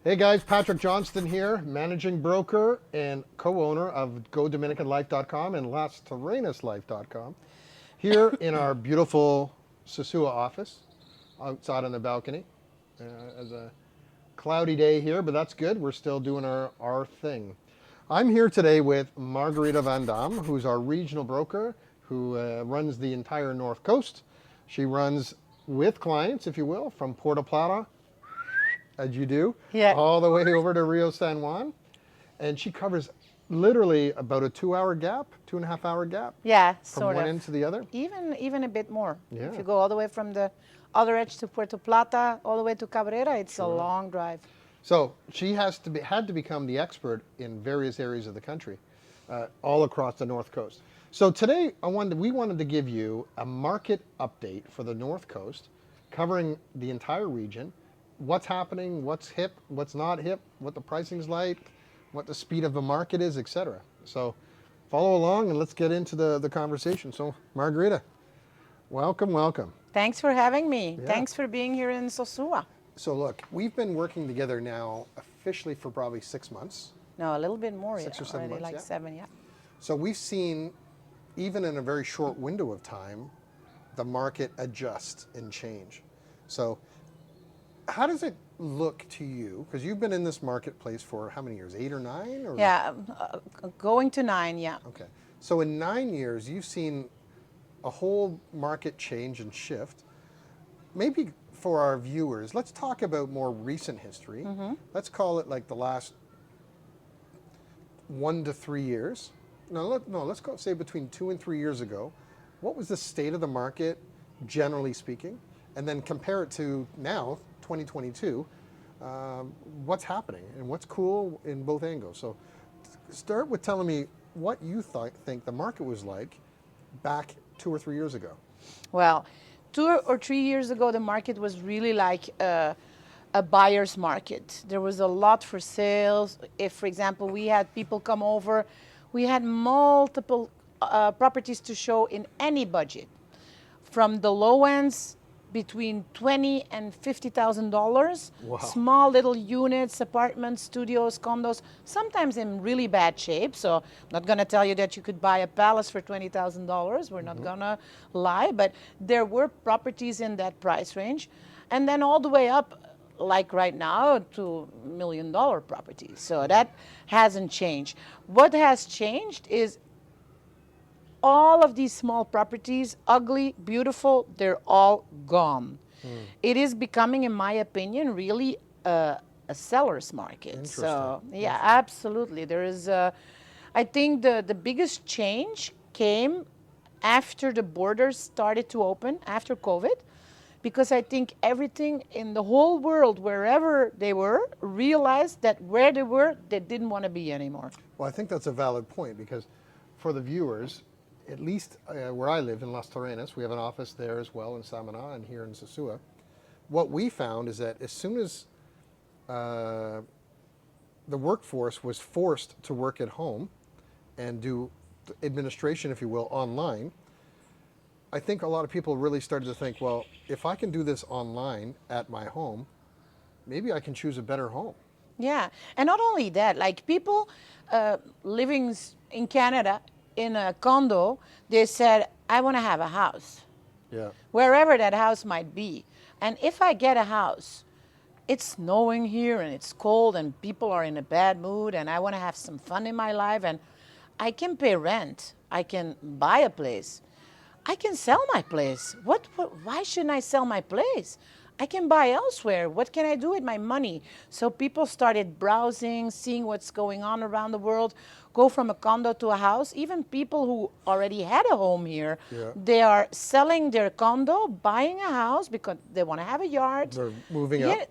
Hey guys, Patrick Johnston here, managing broker and co-owner of Go Dominican Life.com and Terrenas here in our beautiful Sosua office outside on the balcony. As a cloudy day here, but that's good. We're still doing our thing. I'm here today with Margarita Vandamme, who's our regional broker who runs the entire North Coast. She runs with clients, if you will, from Puerto Plata, as you do, all the way over to Rio San Juan. And she covers literally about a 2-hour gap, 2.5-hour gap. Yeah, from sort one of. end to the other. Even a bit more. Yeah. If you go all the way from the other edge to Puerto Plata, all the way to Cabrera, it's a long drive. So she had to become the expert in various areas of the country, all across the North Coast. So today we wanted to give you a market update for the North Coast, covering the entire region, what's happening, what's hip, what's not hip, what the pricing's like, what the speed of the market is, etc. So follow along and let's get into the conversation. So Margarita, welcome. Thanks for having me. Yeah. Thanks for being here in Sosua. So look, we've been working together now officially for probably 6 months. No, a little bit more. 6 or 7 already, months, like yeah. 7, yeah. So we've seen, even in a very short window of time, the market adjust and change. So how does it look to you? Because you've been in this marketplace for how many years, 8 or 9? Or? Yeah, going to 9, yeah. Okay. So in 9 years, you've seen a whole market change and shift. Maybe for our viewers, let's talk about more recent history. Let's call it like the last 1 to 3 years. No, let's go say between 2 and 3 years ago. What was the state of the market, generally speaking? And then compare it to now, 2022. What's happening and what's cool in both angles. So start with telling me what you think the market was like back 2 or 3 years ago. Well, 2 or 3 years ago, the market was really like a buyer's market. There was a lot for sales. If, for example, we had people come over, we had multiple properties to show in any budget. From the low ends, between $20,000 and $50,000. Wow. Small little units, apartments, studios, condos, sometimes in really bad shape. So I'm not going to tell you that you could buy a palace for $20,000. We're not going to lie, but there were properties in that price range. And then all the way up, like right now, to $1 million properties. So that hasn't changed. What has changed is all of these small properties, ugly, beautiful, they're all gone. It is becoming, in my opinion, really a seller's market. So, yeah, absolutely. There is, I think the biggest change came after the borders started to open, after COVID, because I think everything in the whole world, wherever they were, realized that where they were, they didn't want to be anymore. Well, I think that's a valid point because for the viewers, at least where I live in Las Terrenas, we have an office there as well in Samana and here in Sosua. What we found is that as soon as the workforce was forced to work at home and do administration, if you will, online, I think a lot of people really started to think, well, if I can do this online at my home, maybe I can choose a better home. Yeah, and not only that, like people living in Canada, in a condo, they said, I want to have a house. Yeah. Wherever that house might be. And if I get a house, it's snowing here and it's cold and people are in a bad mood and I want to have some fun in my life and I can pay rent. I can buy a place. I can sell my place. Why shouldn't I sell my place? I can buy elsewhere. What can I do with my money? So people started browsing, seeing what's going on around the world, go from a condo to a house. Even people who already had a home here, they are selling their condo, buying a house because they want to have a yard. They're moving up.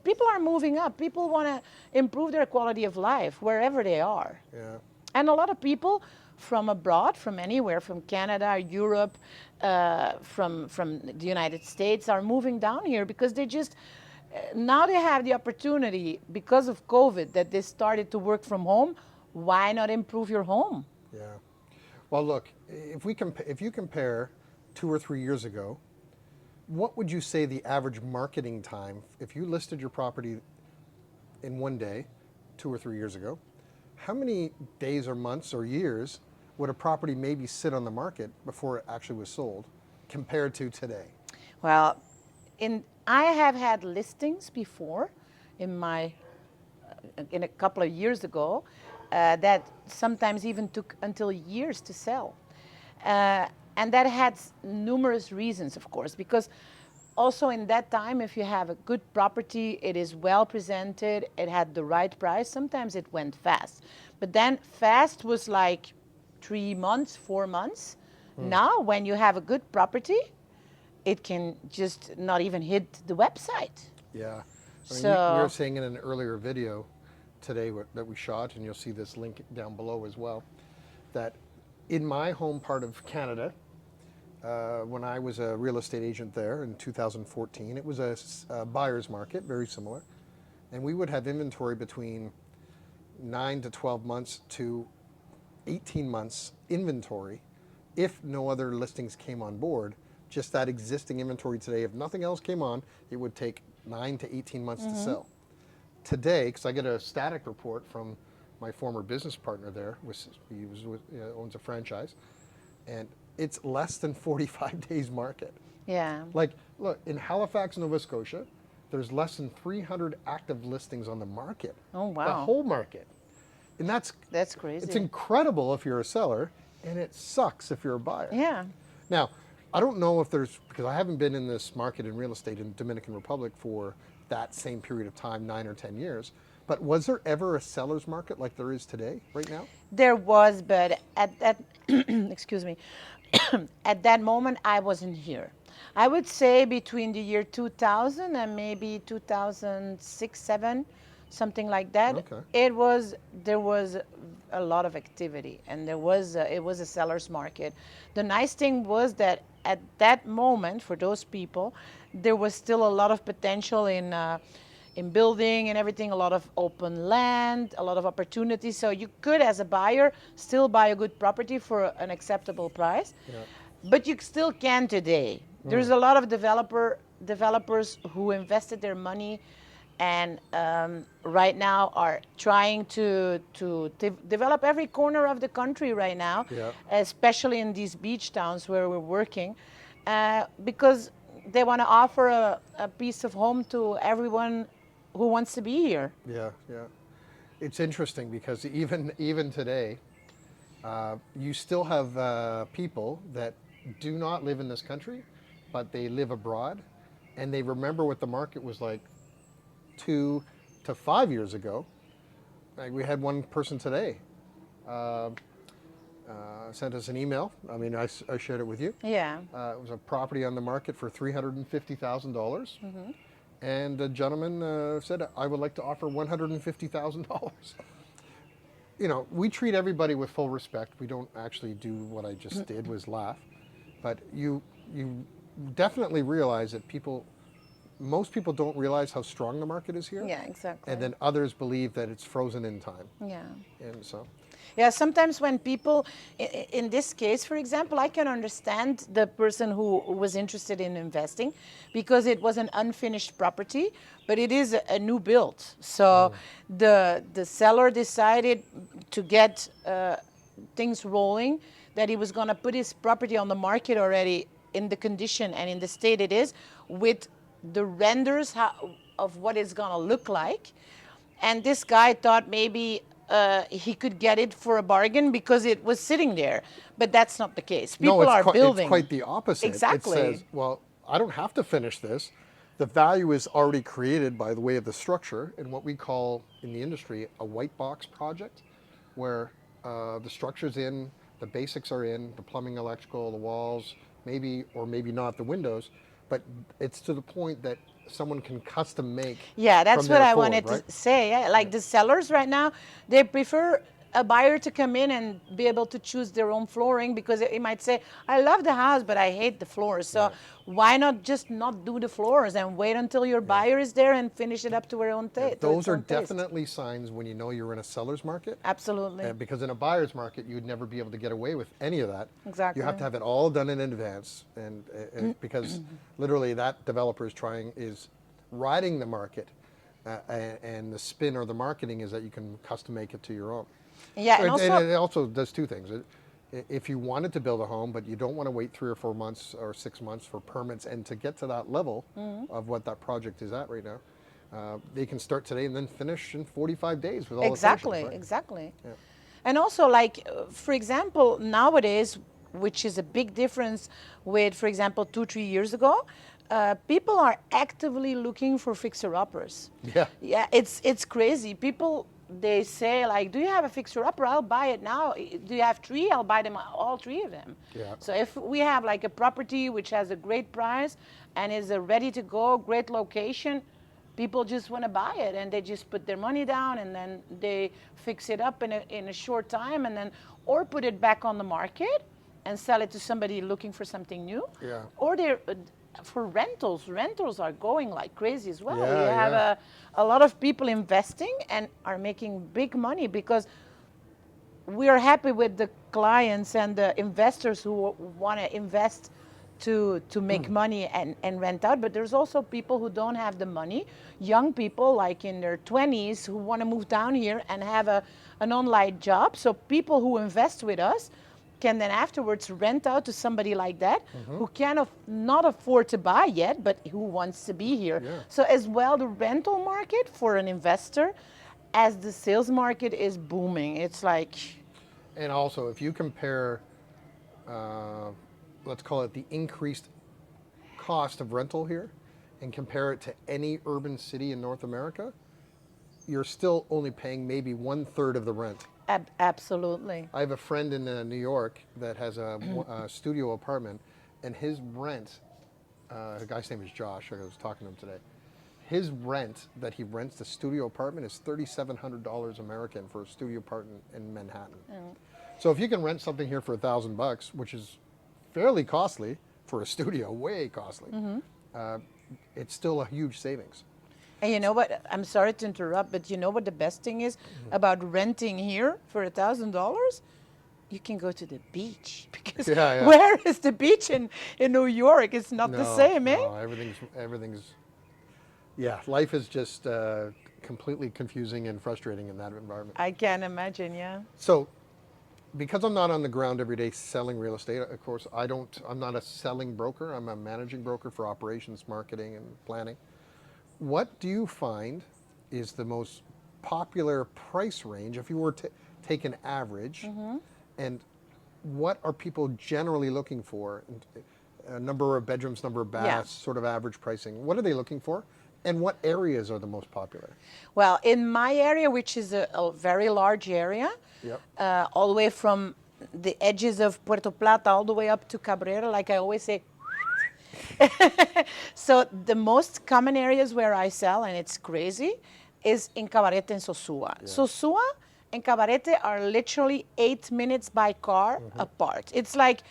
People are moving up. People want to improve their quality of life wherever they are. Yeah. And a lot of people from abroad, from anywhere, from Canada, Europe, from the United States are moving down here because they just, now they have the opportunity because of COVID that they started to work from home. Why not improve your home? Yeah. Well, look, if you compare 2 or 3 years ago, what would you say the average marketing time, if you listed your property in one day, 2 or 3 years ago, how many days or months or years would a property maybe sit on the market before it actually was sold compared to today? Well, I have had listings before in a couple of years ago that sometimes even took until years to sell. And that had numerous reasons, of course, because also in that time, if you have a good property, it is well presented, it had the right price, sometimes it went fast. But then fast was like 3 months, 4 months. Now, when you have a good property, it can just not even hit the website. Yeah. I mean, So- we were saying in an earlier video today that we shot, and you'll see this link down below as well, that in my home part of Canada, when I was a real estate agent there in 2014, it was a buyer's market, very similar. And we would have inventory between 9 to 12 months to 18 months inventory if no other listings came on board. Just that existing inventory today, if nothing else came on, it would take 9 to 18 months to sell. Today, because I get a static report from my former business partner there, owns a franchise, and it's less than 45 days market. Yeah. Like, look, in Halifax, Nova Scotia, there's less than 300 active listings on the market. Oh, wow. The whole market. And That's crazy. it's incredible if you're a seller, and it sucks if you're a buyer. Yeah. Now, I don't know if because I haven't been in this market in real estate in Dominican Republic for that same period of time, 9 or 10 years, but was there ever a seller's market like there is today, right now? There was, but at that, excuse me, at that moment, I wasn't here. I would say between the year 2000 and maybe 2006, 7, something like that. Okay. There was a lot of activity, and it was a seller's market. The nice thing was that at that moment, for those people, there was still a lot of potential in building and everything, a lot of open land, a lot of opportunities. So you could, as a buyer, still buy a good property for an acceptable price. Yeah. But you still can today. There's a lot of developers who invested their money and right now are trying to develop every corner of the country right now, Yeah. especially in these beach towns where we're working, because they want to offer a piece of home to everyone who wants to be here. Yeah, yeah. It's interesting because even today, you still have people that do not live in this country, but they live abroad, and they remember what the market was like 2 to 5 years ago. Like we had one person today sent us an email. I mean, I shared it with you. Yeah. It was a property on the market for $350,000. And the gentleman said, I would like to offer $150,000. You know, we treat everybody with full respect. We don't actually do what I just did, was laugh. But you definitely realize that most people don't realize how strong the market is here. Yeah, exactly. And then others believe that it's frozen in time. Yeah. And so, Yeah, sometimes when people, in this case, for example, I can understand the person who was interested in investing because it was an unfinished property, but it is a new build. So the seller decided to get things rolling, that he was going to put his property on the market already in the condition and in the state it is, with the renders of what it's going to look like. And this guy thought maybe he could get it for a bargain because it was sitting there. But that's not the case. People are building. It's quite the opposite. Exactly. It says, well, I don't have to finish this. The value is already created by the way of the structure in what we call in the industry a white box project, where the structure's in, the basics are in, the plumbing, electrical, the walls, maybe or maybe not the windows, but it's to the point that someone can custom make. Yeah, that's from what there I forward, wanted right? to say. Yeah, like the sellers right now, they prefer a buyer to come in and be able to choose their own flooring, because he might say, I love the house, but I hate the floors. So why not just not do the floors and wait until your buyer is there and finish it up to her own taste? Those are definitely signs when you know you're in a seller's market. Absolutely. Because in a buyer's market, you'd never be able to get away with any of that. Exactly. You have to have it all done in advance, and because literally that developer is riding the market and the spin or the marketing is that you can custom make it to your own. Yeah, and And also, it also does two things. If you wanted to build a home, but you don't want to wait 3 or 4 months or 6 months for permits and to get to that level of what that project is at right now, they can start today and then finish in 45 days with all exactly, the finishes, right? exactly. Yeah. And also, like, for example, nowadays, which is a big difference with, for example, 2, 3 years ago, people are actively looking for fixer-uppers. Yeah. Yeah, it's crazy. People, they say, like, do you have a fixer-upper? I'll buy it now. Do you have 3? I'll buy them, all 3 of them. Yeah. So if we have like a property which has a great price and is a ready to go, great location, people just want to buy it and they just put their money down and then they fix it up in a short time and then, or put it back on the market and sell it to somebody looking for something new. Yeah. Or they're for rentals are going like crazy as well. Yeah, We have yeah. a lot of people investing and are making big money because we are happy with the clients and the investors who want to invest to make money and rent out. But there's also people who don't have the money, young people like in their 20s who want to move down here and have an online job. So people who invest with us can then afterwards rent out to somebody like that who not afford to buy yet, but who wants to be here. Yeah. So as well, the rental market for an investor, as the sales market is booming. It's like, And also, if you compare, let's call it the increased cost of rental here, and compare it to any urban city in North America, you're still only paying maybe 1/3 of the rent. absolutely. I have a friend in New York that has a studio apartment, and his rent, the guy's name is Josh, I was talking to him today. His rent that he rents the studio apartment is $3,700 American for a studio apartment in Manhattan. So if you can rent something here for $1,000, which is fairly costly for a studio, way costly, it's still a huge savings. And you know what? I'm sorry to interrupt, but you know what the best thing is about renting here for $1,000? You can go to the beach because Yeah. where is the beach in New York? It's not the same, eh? No, everything's. Yeah, life is just completely confusing and frustrating in that environment. I can imagine, yeah. So, because I'm not on the ground every day selling real estate, of course, I'm not a selling broker. I'm a managing broker for operations, marketing, and planning. What do you find is the most popular price range if you were to take an average, and what are people generally looking for? Number of bedrooms, number of baths, sort of average pricing. What are they looking for? And what areas are the most popular? Well, in my area, which is a very large area, Yep. all the way from the edges of Puerto Plata all the way up to Cabrera, like I always say. So the most common areas where I sell, and it's crazy, is in Cabarete and Sosua. Yeah. Sosua and Cabarete are literally 8 minutes by car apart. It's like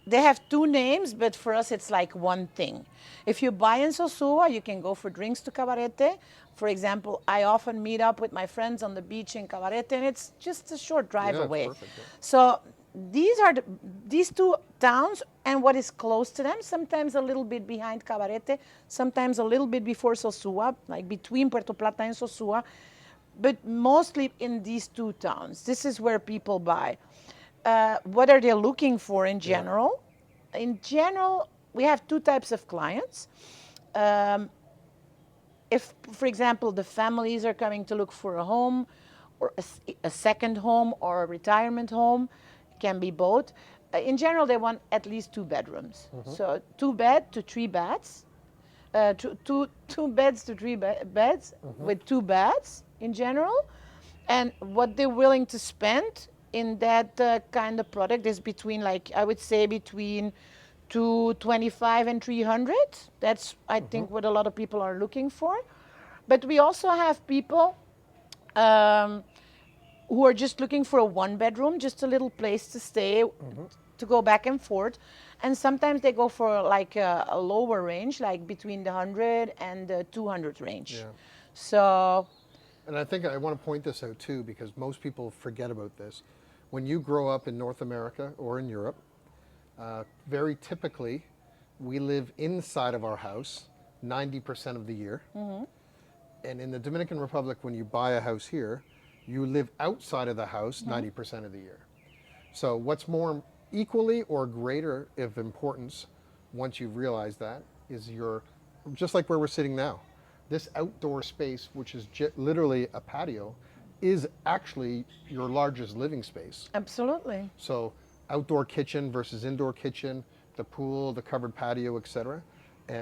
they have 2 names, but for us it's like one thing. If you buy in Sosua, you can go for drinks to Cabarete. For example, I often meet up with my friends on the beach in Cabarete, and it's just a short drive Yeah, it's away. perfect, yeah. So these are these 2 towns and what is close to them, sometimes a little bit behind Cabarete, sometimes a little bit before Sosua, like between Puerto Plata and Sosua, but mostly in these 2 towns. This is where people buy. What are they looking for in general? In general, we have 2 types of clients. If, for example, the families are coming to look for a home or a second home or a retirement home, can be both. In general, they want at least 2 bedrooms. So 2 bed to 3 baths, two beds to 3 beds with 2 baths in general. And what they're willing to spend in that kind of product is between, like, I would say between 225 and 300. That's, I think, what a lot of people are looking for. But we also have people who are just looking for a 1 bedroom, just a little place to stay, to go back and forth. And sometimes they go for like a lower range, like between the 100 and the 200 range. Yeah. So, And I think I want to point this out too, because most people forget about this. When you grow up in North America or in Europe, very typically, we live inside of our house 90% of the year. And in the Dominican Republic, when you buy a house here, you live outside of the house 90% of the year. So what's more equally or greater of importance once you've realized that is your, just like where we're sitting now, this outdoor space, which is literally a patio, is actually your largest living space. Absolutely. So outdoor kitchen versus indoor kitchen, the pool, the covered patio, etc.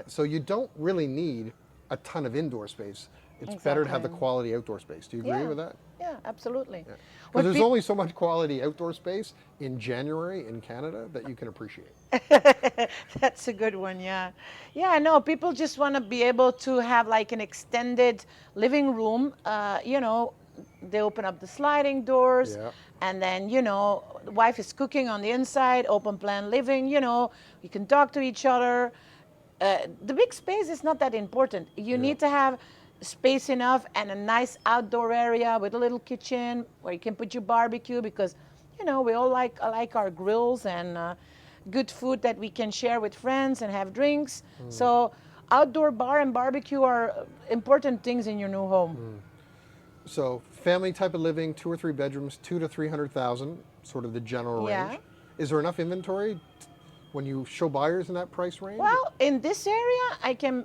So you don't really need a ton of indoor space. It's better to have the Exactly. quality outdoor space. Do you agree Yeah. with that? Yeah, absolutely. Because What there's peop- only so much quality outdoor space in January in Canada that you can appreciate. That's a good one, yeah. Yeah, no, people just want to be able to have like an extended living room. They open up the sliding doors, Yeah. and then, the wife is cooking on the inside, open plan living, you can talk to each other. The big space is not that important. You Yeah. need to have space enough and a nice outdoor area with a little kitchen where you can put your barbecue because, we all like our grills and good food that we can share with friends and have drinks. So outdoor bar and barbecue are important things in your new home. So family type of living, 2 or 3 bedrooms, 2 to 300,000, sort of the general Yeah. range. Is there enough inventory when you show buyers in that price range? Well, in this area, I can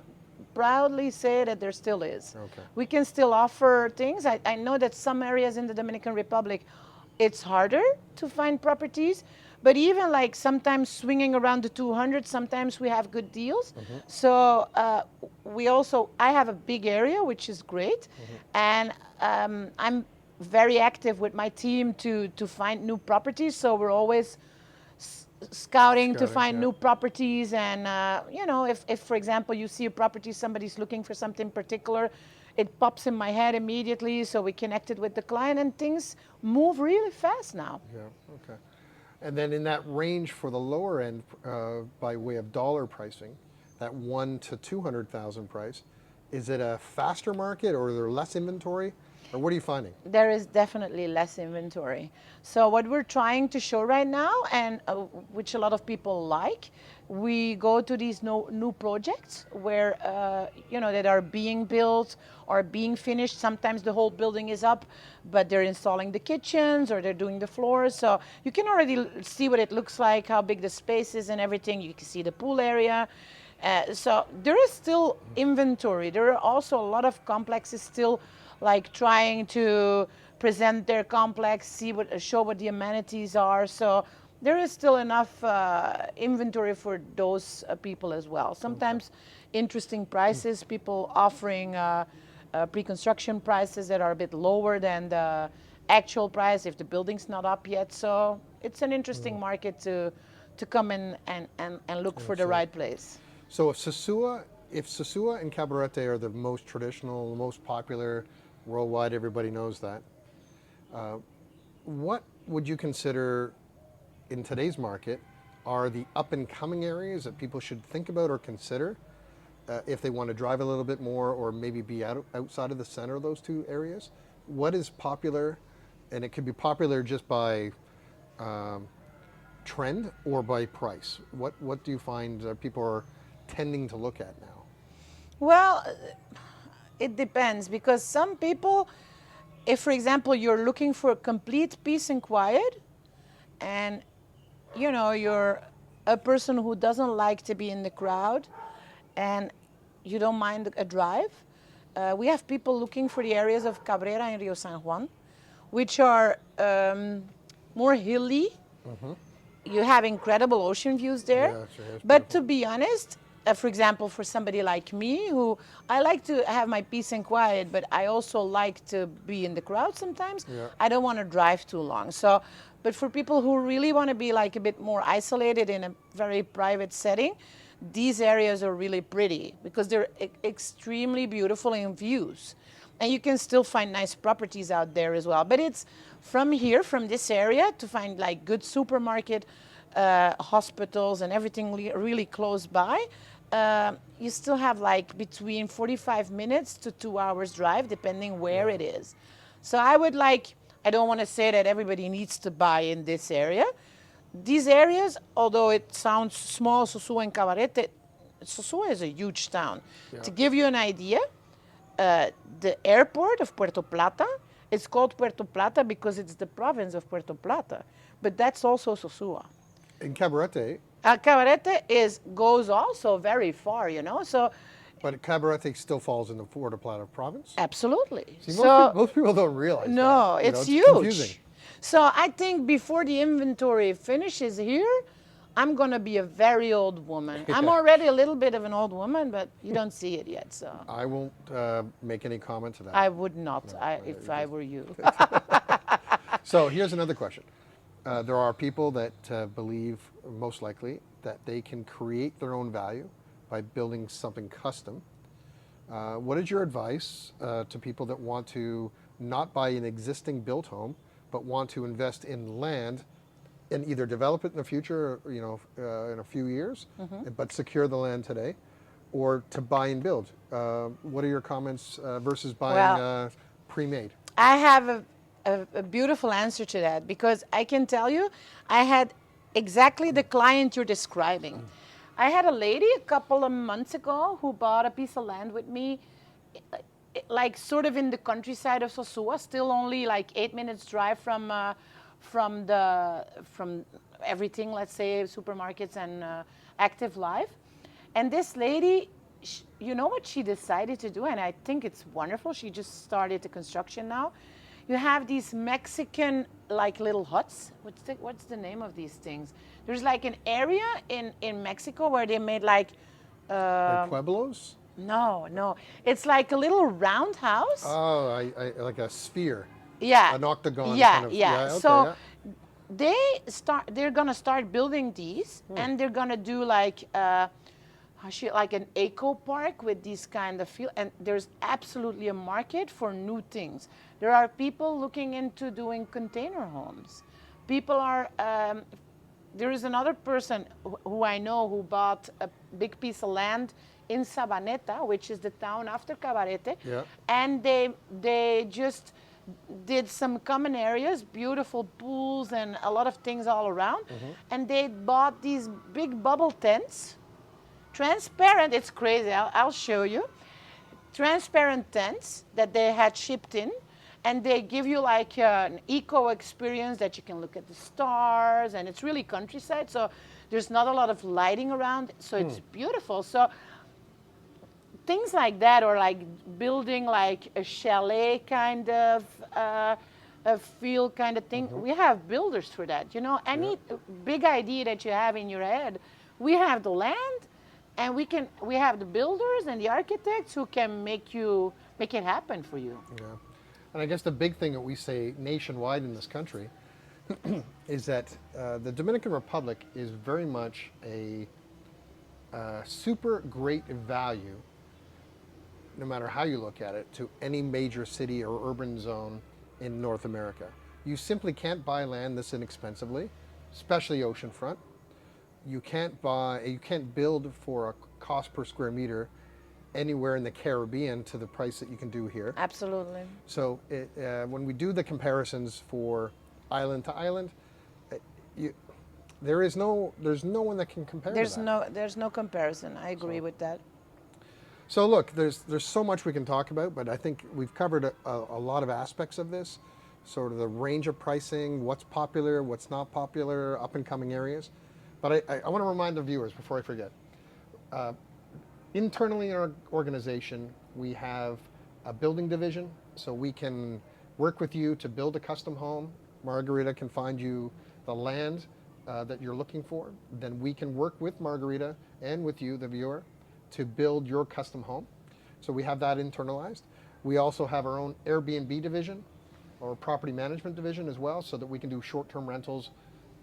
proudly say that there still is. Okay. We can still offer things. I know that some areas in the Dominican Republic, it's harder to find properties, but even like sometimes swinging around the 200, sometimes we have good deals. So I have a big area, which is great, and I'm very active with my team to find new properties. So we're always scouting to find yeah. new properties, and if for example you see a property, somebody's looking for something particular, it pops in my head immediately, so we connected with the client, and things move really fast now. Yeah, okay. And then in that range for the lower end, by way of dollar pricing, that 1 to 200,000 price, is it a faster market or is there less inventory? Or what are you finding? There is definitely less inventory. So what we're trying to show right now, and which a lot of people like, we go to these new projects where that are being built or being finished. Sometimes the whole building is up, but they're installing the kitchens or they're doing the floors. So you can already see what it looks like, how big the space is and everything. You can see the pool area. So there is still inventory. There are also a lot of complexes still like trying to present their complex, show what the amenities are. So there is still enough inventory for those people as well. Sometimes interesting prices, people offering pre-construction prices that are a bit lower than the actual price if the building's not up yet. So it's an interesting market to come in and look for the right place. So if Sosua and Cabarete are the most traditional, the most popular worldwide, everybody knows that. What would you consider in today's market are the up and coming areas that people should think about or consider if they want to drive a little bit more or maybe be outside of the center of those two areas? What is popular? And it could be popular just by trend or by price. What do you find people are tending to look at now? Well, it depends, because some people, if for example you're looking for complete peace and quiet, and you're a person who doesn't like to be in the crowd and you don't mind a drive, we have people looking for the areas of Cabrera and Rio San Juan, which are more hilly. You have incredible ocean views there. Yeah, sure, it's But beautiful. to be honest, for example, for somebody like me, who I like to have my peace and quiet, but I also like to be in the crowd sometimes. Yeah. I don't want to drive too long. So, but for people who really want to be like a bit more isolated in a very private setting, these areas are really pretty because they're extremely beautiful in views. And you can still find nice properties out there as well. But it's from here, from this area, to find like good supermarket, hospitals and everything really close by. You still have like between 45 minutes to 2 hours drive, depending where it is. So I don't want to say that everybody needs to buy in this area. These areas, although it sounds small, Sosua and Cabarete, Sosua is a huge town. Yeah. To give you an idea, the airport of Puerto Plata. It's called Puerto Plata because it's the province of Puerto Plata, but that's also Sosua. In Cabarete, Cabarete goes also very far, you know. So but Cabarete still falls in the Puerto Plata province. absolutely. See, So most people don't realize no, that. You know, it's confusing. huge. So I think before the inventory finishes here, I'm gonna be a very old woman. I'm already a little bit of an old woman, but you don't see it yet. So I won't make any comment to that. I would not, if I were you. So here's another question. There are people that believe, most likely, that they can create their own value by building something custom. What is your advice to people that want to not buy an existing built home, but want to invest in land and either develop it in the future, you know, in a few years, but secure the land today, or to buy and build? What are your comments versus buying pre-made? I have a beautiful answer to that because I can tell you, I had exactly the client you're describing. I had a lady a couple of months ago who bought a piece of land with me, like sort of in the countryside of Sosua, still only like 8 minutes drive from everything, let's say supermarkets and active life. And this lady, you know what she decided to do, and I think it's wonderful. She just started the construction now. You have these Mexican like little huts. What's the name of these things? There's like an area in Mexico where they made like Pueblos? no. It's like a little round house. Oh, I like a sphere. Yeah. An octagon Yeah, kind of. yeah. Okay, So they're gonna start building these, and they're gonna do like like an eco park with these kind of feel. And there's absolutely a market for new things. There are people looking into doing container homes. People are. There is another person who I know who bought a big piece of land in Sabaneta, which is the town after Cabarete, Yeah. and they just did some common areas, beautiful pools and a lot of things all around, and they bought these big bubble tents, transparent. It's crazy. I'll show you. Transparent tents that they had shipped in, and they give you like an eco experience that you can look at the stars, and it's really countryside, so there's not a lot of lighting around, so it's beautiful. So things like that, or like building like a chalet kind of a field kind of thing. We have builders for that. You know, any big idea that you have in your head, we have the land, and we have the builders and the architects who can make it happen for you. Yeah. And I guess the big thing that we say nationwide in this country is that the Dominican Republic is very much a super great value, no matter how you look at it, to any major city or urban zone in North America. You simply can't buy land this inexpensively, especially oceanfront. You can't build for a cost per square meter anywhere in the Caribbean to the price that you can do here. Absolutely. So when we do the comparisons for island to island, there's no one that can compare to that. There's no comparison. I agree with that. So look, there's so much we can talk about, but I think we've covered a lot of aspects of this, sort of the range of pricing, what's popular, what's not popular, up and coming areas. But I want to remind the viewers before I forget. Internally in our organization, we have a building division, so we can work with you to build a custom home. Margarita can find you the land that you're looking for. Then we can work with Margarita and with you, the viewer, to build your custom home. So we have that internalized. We also have our own Airbnb division or property management division as well, so that we can do short-term rentals.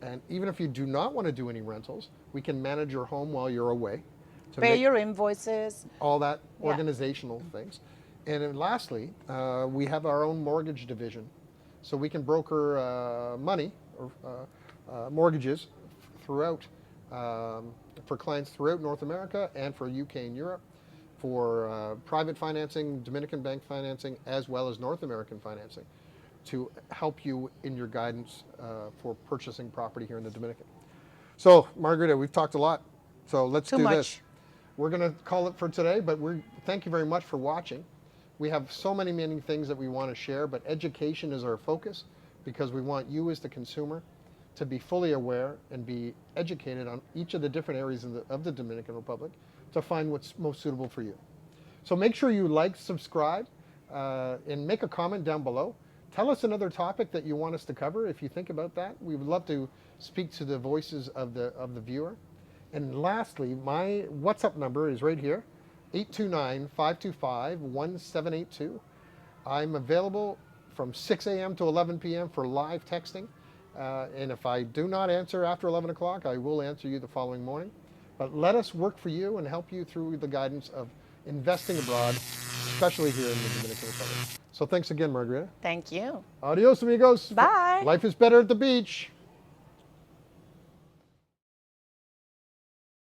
And even if you do not want to do any rentals, we can manage your home while you're away. Pay your invoices. All that organizational things. And then lastly, we have our own mortgage division. So we can broker money or mortgages throughout, for clients throughout North America and for UK and Europe, for private financing, Dominican bank financing, as well as North American financing, to help you in your guidance for purchasing property here in the Dominican. So, Margarita, we've talked a lot. So let's do this. We're going to call it for today, but thank you very much for watching. We have so many things that we want to share, but education is our focus because we want you as the consumer to be fully aware and be educated on each of the different areas of the Dominican Republic to find what's most suitable for you. So make sure you like, subscribe, and make a comment down below. Tell us another topic that you want us to cover if you think about that. We would love to speak to the voices of the viewer. And lastly, my WhatsApp number is right here, 829-525-1782. I'm available from 6 a.m. to 11 p.m. for live texting. And if I do not answer after 11 o'clock, I will answer you the following morning. But let us work for you and help you through the guidance of investing abroad, especially here in the Dominican Republic. So thanks again, Margarita. Thank you. Adios, amigos. Bye. Life is better at the beach.